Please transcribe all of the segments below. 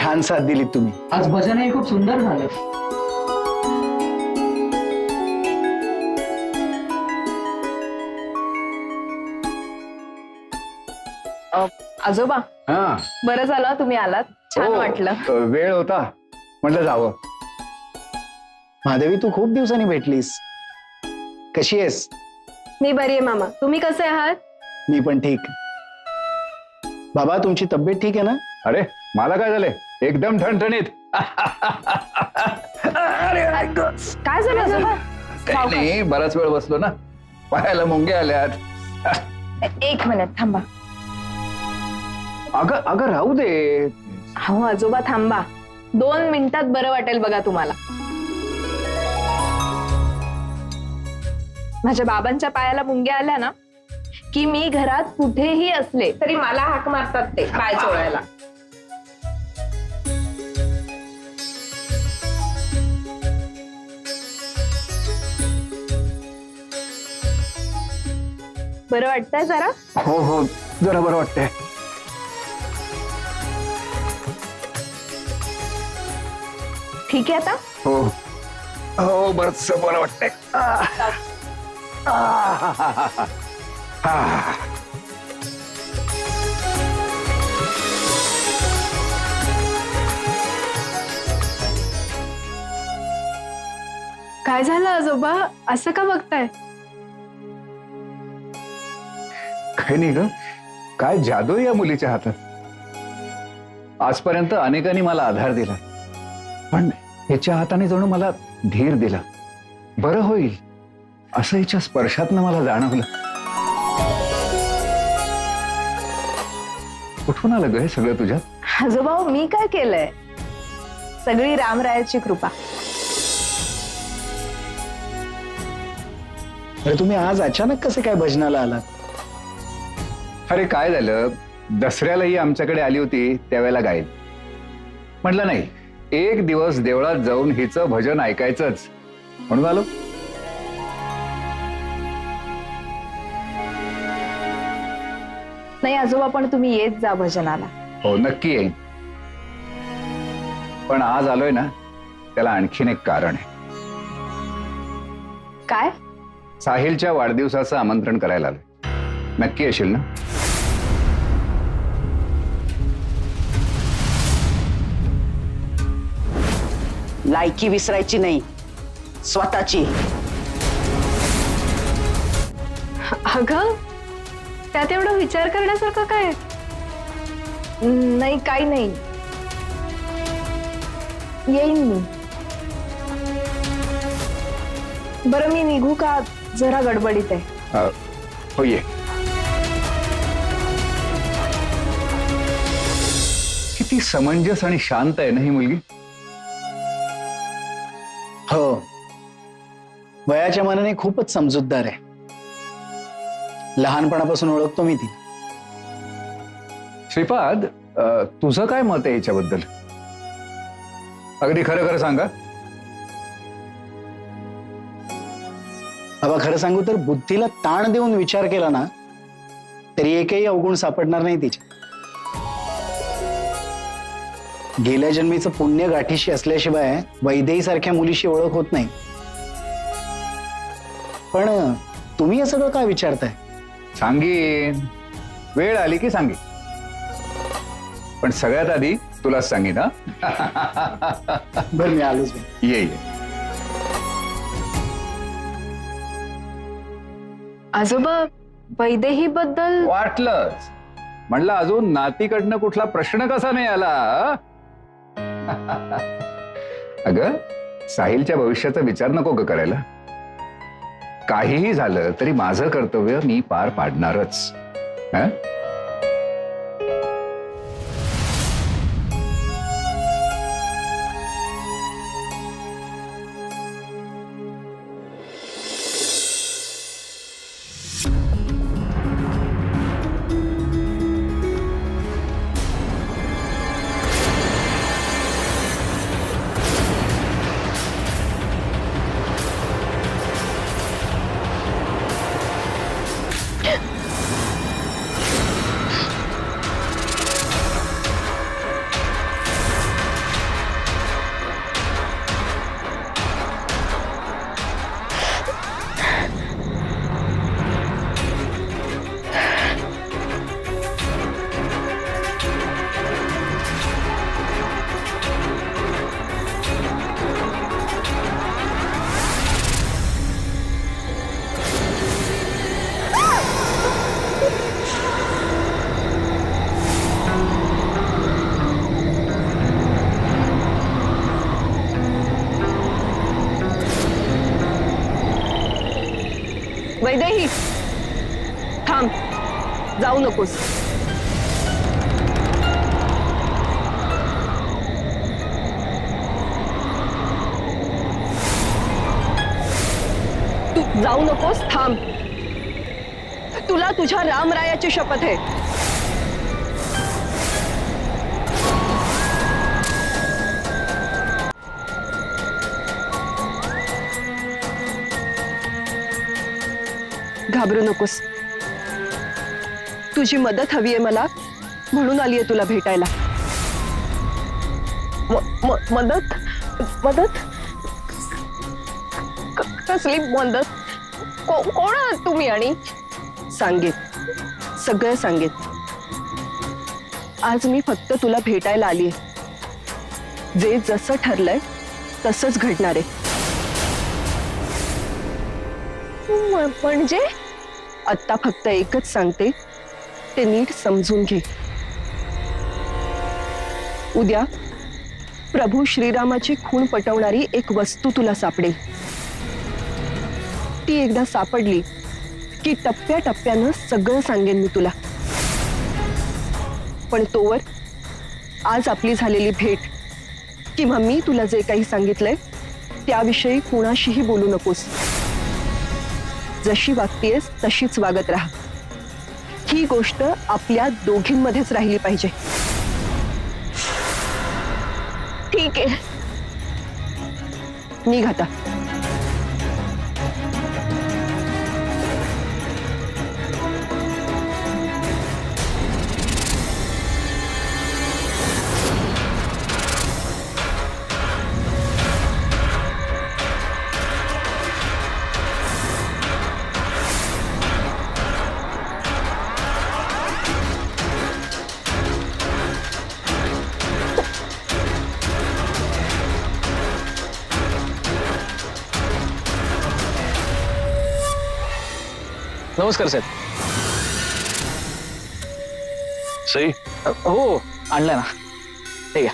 छान साथ दिली तुम्ही. आज भजनही खूप सुंदर झालं. आजोबा हा बरं झालं तुम्ही आलात. छान वाटलं. वेळ होता म्हटलं जावं. महादेवी, तू खूप दिवसांनी भेटलीस. कशी आहेस? मी बरी आहे मामा. तुम्ही कसे आहात? मी पण ठीक. बाबा, तुमची तब्येत ठीक आहे ना? अरे मला काय झालंय, एकदम ठणठणीत. अरे ऐक. काय झालं आजोबा? काही नाही, बराच वेळ बसलो ना, पायाला मुंग्या आल्यात. एक मिनिट थांबा. अगं अगं राहू दे. हो आजोबा थांबा. 2 मिनिटात बरं वाटेल बघा तुम्हाला. माझ्या बाबांच्या पायाला मुंग्या आल्या ना की मी घरात कुठेही असले तरी मला हाक मारतात ते पाय चोळायला. बरं वाटतंय जरा? हो हो, जरा बरं वाटतंय. ठीक आहे आता? हो हो, बरंच बरं वाटतंय. काय झालं आजोबा? असं का बघताय? काही नाही ग, काय जादू आहे या मुलीच्या हातात. आजपर्यंत अनेकांनी मला आधार दिला, पण हिच्या हाताने जणू मला धीर दिला. बरं होईल असं हिच्या स्पर्शातनं मला जाणवलं. कुठून आलं ग हे सगळं तुझ्यात? आजोबा मी काय केलंय? सगळी रामरायाची कृपा. अरे तुम्ही आज अचानक कसे काय भजनाला आलात? अरे काय झालं, दसऱ्यालाही आमच्याकडे आली होती त्यावेळेला गाईल. म्हटलं नाही, एक दिवस देवळात जाऊन हिचं भजन ऐकायचंच म्हणून आलो. नाही आजोबा, पण तुम्ही येत जा भजनाला. हो नक्की येईन, पण आज आलोय ना त्याला आणखीन एक कारण आहे. काय? साहिलच्या वाढदिवसाचं आमंत्रण करायला आलोय. नक्की येशील ना? लायकी विसरायची नाही, स्वतःची. अगं त्यात एवढा विचार करण्यासारखं काय? नाही काही नाही, येईन मी. बरं मी निघू का? जरा गडबडीत आहे. हो ये. किती समंजस आणि शांत आहे ना ही मुलगी. हो, वयाच्या मानाने खूपच समजूतदार आहे. लहानपणापासून ओळखतो मी ती. श्रीपाद, तुझं काय मत आहे याच्याबद्दल? अगदी खरं खरं सांगा. बाबा खरं सांगू तर बुद्धीला ताण देऊन विचार केला ना तरी एकही अवगुण सापडणार नाही तिच्या. गेल्या जन्मीचं पुण्य गाठीशी असल्याशिवाय वैदेही सारख्या मुलीशी ओळख होत नाही. पण तुम्ही हे सगळं काय विचारताय? सांगीन, वेळ आली की सांगेन, पण सगळ्यात आधी तुलाच सांगेन. हा बरं मी आलोच. ये ये. आजोबा वैदेही बद्दल वाटलंच, म्हणलं अजून नातीकडनं कुठला प्रश्न कसा नाही आला. अगं साहिलच्या भविष्याचा विचार नको ग करायला. काहीही झालं तरी माझं कर्तव्य मी पार पाडणारच. हं? वैदेही, थांब, जाऊ नकोस. तू जाऊ नकोस, थांब. तुला तुझ्या रामरायाची शपथ आहे. घाबरू नकोस. तुझी मदत हवी आहे मला, म्हणून आलीये तुला भेटायला. मदत मदत कसली मदत? कोण आहात तुम्ही? आणि सांगेत, सगळं सांगेत. आज मी फक्त तुला भेटायला आलीये. जे जसं ठरलंय तसंच घडणार आहे. म्हणजे आत्ता फक्त एकच सांगते, ते नीट समजून घे. उद्या प्रभू श्रीरामाची खूण पटवणारी एक वस्तू तुला सापडेल. ती एकदा सापडली की टप्प्याटप्प्यानं सगळं सांगेन मी तुला. पण तोवर आज आपली झालेली भेट किंवा मी तुला जे काही सांगितलंय त्याविषयी कुणाशीही बोलू नकोस. जशी वागतेस तशीच वागत राहा. ही गोष्ट आपल्या दोघींमध्येच राहिली पाहिजे. ठीक आहे. निघ आता. नमस्कार साहेब. सई, हो, आणलं ना. हे घ्या.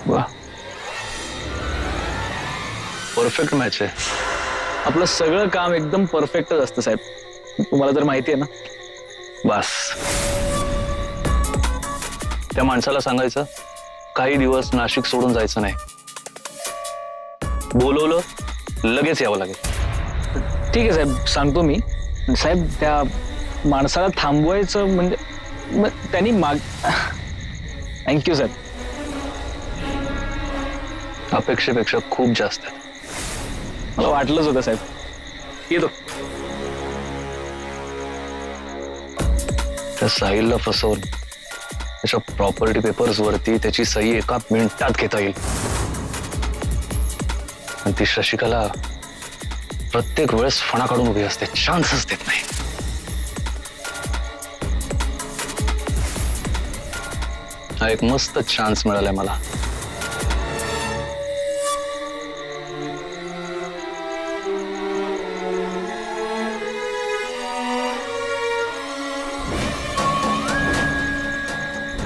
वाह, परफेक्ट मॅच आहे. आपलं सगळं काम एकदम परफेक्टच असतं साहेब. तुम्हाला तर माहिती आहे ना. बस, त्या माणसाला सांगायचं काही दिवस नाशिक सोडून जायचं नाही. बोलवलं लगेच यावं लागेल. ठीक आहे साहेब, सांगतो मी. साहेब, त्या माणसाला थांबवायचं म्हणजे त्यांनी थँक्यू साहेब. अपेक्षेपेक्षा खूप जास्त आहे. मला वाटलंच होतं साहेब. येतो. त्या साहिलला फसवून त्याच्या प्रॉपर्टी पेपर्स वरती त्याची सही एका मिनिटात घेता येईल. आणि ती शशिकला प्रत्येक वेळेस फणा काढून उभी असते, चान्सच देत नाही. हा एक मस्त चान्स मिळालाय मला.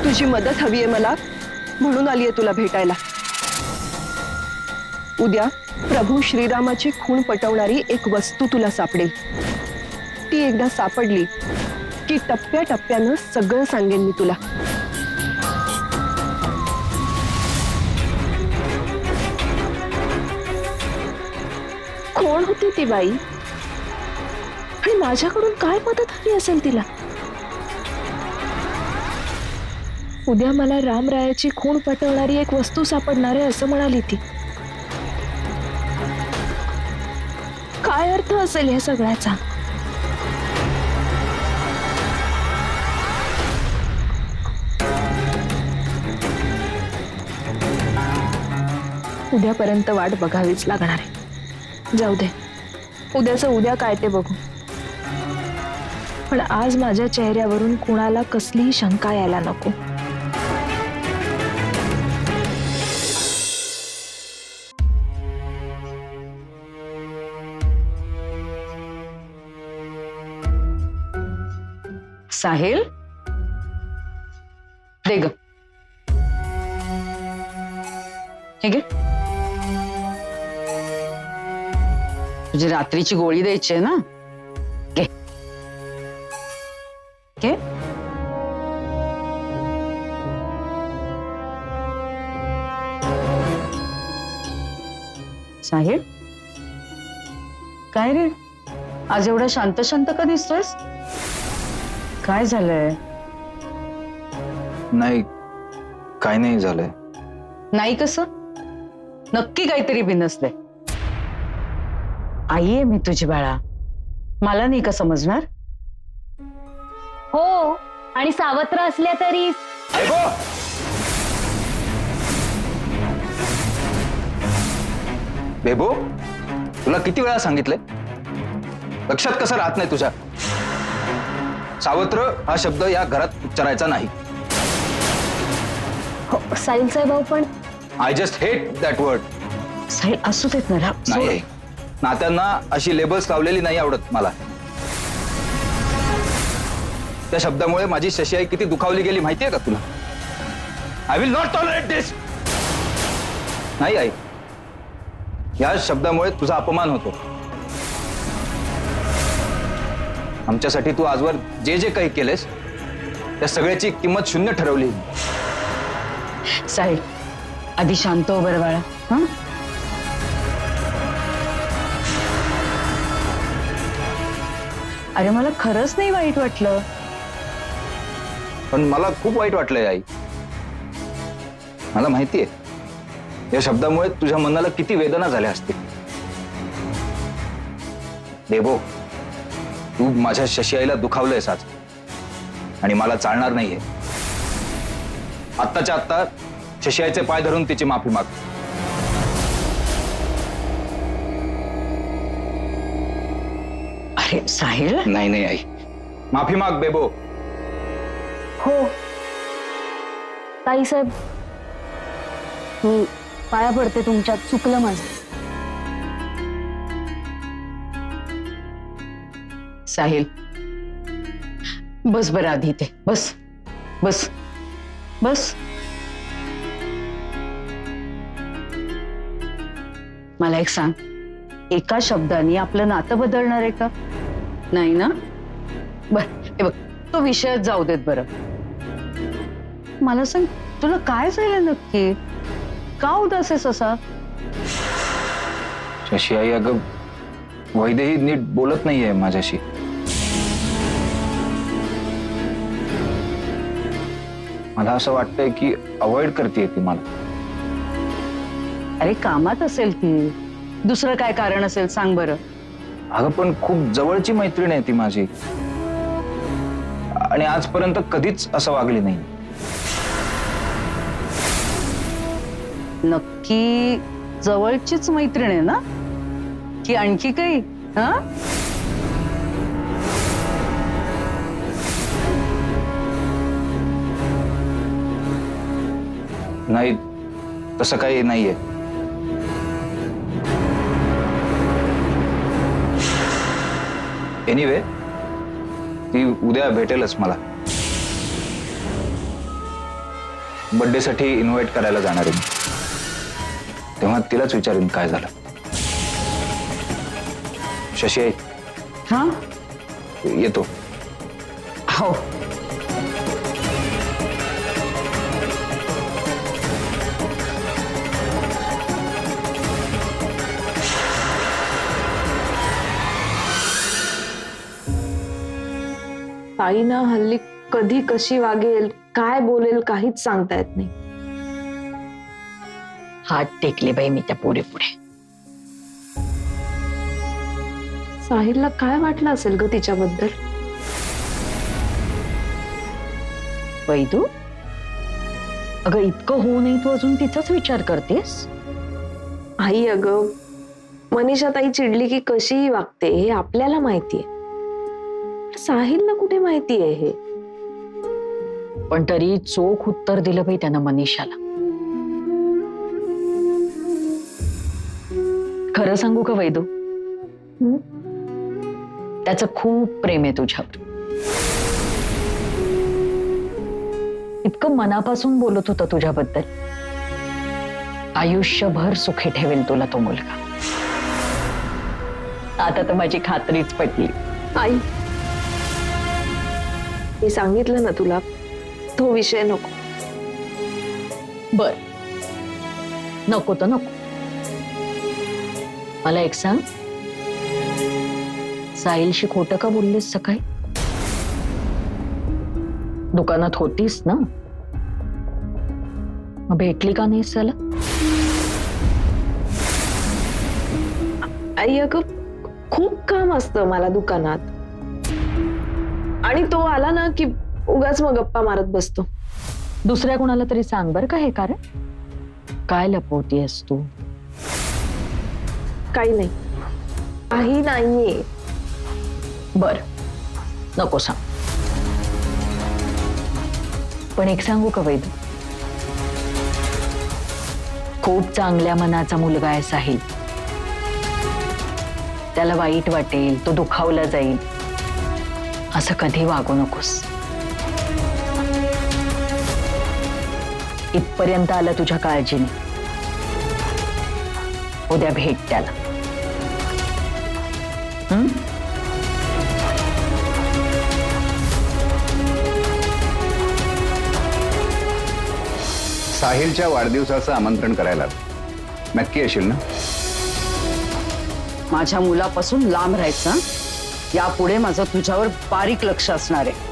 तुझी मदत हवी आहे मला, म्हणून आलीये तुला भेटायला. उद्या प्रभू श्रीरामाची खूण पटवणारी एक वस्तू तुला सापडेल. ती एकदा सापडली की टप्प्याटप्प्यानं सगळं सांगेन मी तुला. कोण होती ती बाई? आणि माझ्याकडून काय मदत हवी असेल तिला? उद्या मला रामरायाची खूण पटवणारी एक वस्तू सापडणार आहे असं म्हणाली ती. काय अर्थ असेल या सगळ्याचा? उद्यापर्यंत वाट बघावीच लागणार आहे. जाऊ दे, उद्याचं उद्या काय ते बघू. पण आज माझ्या चेहऱ्यावरून कुणाला कसलीही शंका यायला नको. साहिल दे ग, हे घे. तुझी रात्रीची गोळी द्यायची आहे ना, घे घे. साहिल काय रे, आज एवढा शांत शांत का दिसतोयस? काय झालंय? नाही, काय नाही झालंय. नाही कसं? नक्की काहीतरी बिनसलंय. आई आहे मी तुझी बाळा, मला नाही का समजणार? हो, आणि सावत्र असल्या तरी बेबो, तुला किती वेळा सांगितलंय? लक्षात कसं राहत नाही तुझ्या? सावत्र हा शब्द या घरात उच्चारायचा नाही. साहिल साहेब भाऊ, पण I just hate that word. Sahil असू देत ना. नाही, नात्यांना अशी लेबल्स लावलेली नाही आवडत मला. त्या शब्दामुळे माझी शशी आई किती दुखावली गेली माहितीये का तुला? आय विल नॉट टॉलरेट दिस. नाही आई, या शब्दामुळे तुझा अपमान होतो. आमच्यासाठी तू आजवर जे जे काही केलेस त्या सगळ्याची किंमत शून्य ठरवली. साहिल आधी शांत हो बरं बाळा. हं? अरे मला खरंच नाही वाईट वाटलं. पण मला खूप वाईट वाटलंय आई. मला माहितीये या शब्दामुळे तुझ्या मनाला किती वेदना झाल्या असतील. देवो, तू माझ्या शशी आईला दुखावलंयस आज, आणि मला चालणार नाहीये. आत्ताच्या आत्ता शशी आईचे पाय धरून तिची माफी माग. अरे साहिल. नाही नाही आई, माफी माग बेबो. हो ताई साहेब, मी पाया पडते तुमच्यात, चुकलं माझं. साहिल बस बरं आधी इथे बस बस बस. मला एक सांग, एका शब्दाने आपलं नातं बदलणार आहे का? नाही ना? बर हे बघ, तो विषयात जाऊ देत. बरं मला सांग, तुला काय झालं नक्की? का उदास आहेस असा? शशी आई अगं, वैदेही नीट बोलत नाहीये माझ्याशी. मला असं वाटतंय की अवॉइड करते ती मला. अरे कामात असेल ती, दुसरं काय कारण असेल सांग बरं. अगं पण खूप जवळची मैत्रीण आहे ती माझी, आणि आजपर्यंत कधीच असं वागली नाही. नक्की जवळचीच मैत्रीण आहे ना, की आणखी काही? हा नाही, तसं काही नाहीये. एनिवे, ती उद्या भेटेलच मला. बर्थडे साठी इन्व्हाइट करायला जाणार आहे मी. तेव्हा तिलाच विचारेन काय झालं. शशी आई, हा येतो. हो. ताई ना हल्ली कधी कशी वागेल, काय बोलेल काहीच सांगता येत नाही. हात टेकले बाई मी त्या पुढे पुढे. साहिलला काय वाटलं असेल ग तिच्याबद्दल? वैदू, अगं इतकं होऊ नये तू अजून तिचाच विचार करतेस? आई अगं, मनीषा ताई चिडली की कशीही वागते हे आपल्याला माहितीये. साहिलला कुठे माहितीये हे? पण तरी चोख उत्तर दिलं बाई त्यानं मनीषाला. खरं सांगू का वैदू, त्याचं खूप प्रेम आहे तुझ्यावर. इतकं मनापासून बोलत होता तुझ्याबद्दल. आयुष्यभर सुखी ठेवेल तुला तो मुलगा. आता तर माझी खात्रीच पटली. आई, मी सांगितलं ना तुला, तो विषय नको. बर, नको तर नको. मला एक सांग, साहिलशी खोटं का बोललीस सकाळी? दुकानात होतीस ना, मग भेटली का नाहीस त्याला? आई अगं, खूप काम असतं मला दुकानात, आणि तो आला ना की उगाच मग गप्पा मारत बसतो. दुसऱ्या कोणाला तरी सांग बरं का हे कारण. काय लपवतीयस तू? काही नाही, काही नाहीये. बर, नको सांग. पण एक सांगू का वैद, खूप चांगल्या मनाचा मुलगा आहे साहिल. त्याला वाईट वाटेल, तो दुखावला जाईल, असं कधी वागू नकोस. इथपर्यंत आला तुझ्या काळजीने. उद्या भेट त्याला. हं? साहिलच्या वाढदिवसाचं आमंत्रण करायला नक्की येशील ना? माझ्या मुलापासून लांब राहायचं. यापुढे माझं तुझ्यावर बारीक लक्ष असणार आहे.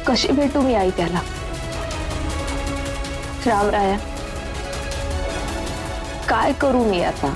कशी भेटू मी आई त्याला? राम राया, काय करू मी आता?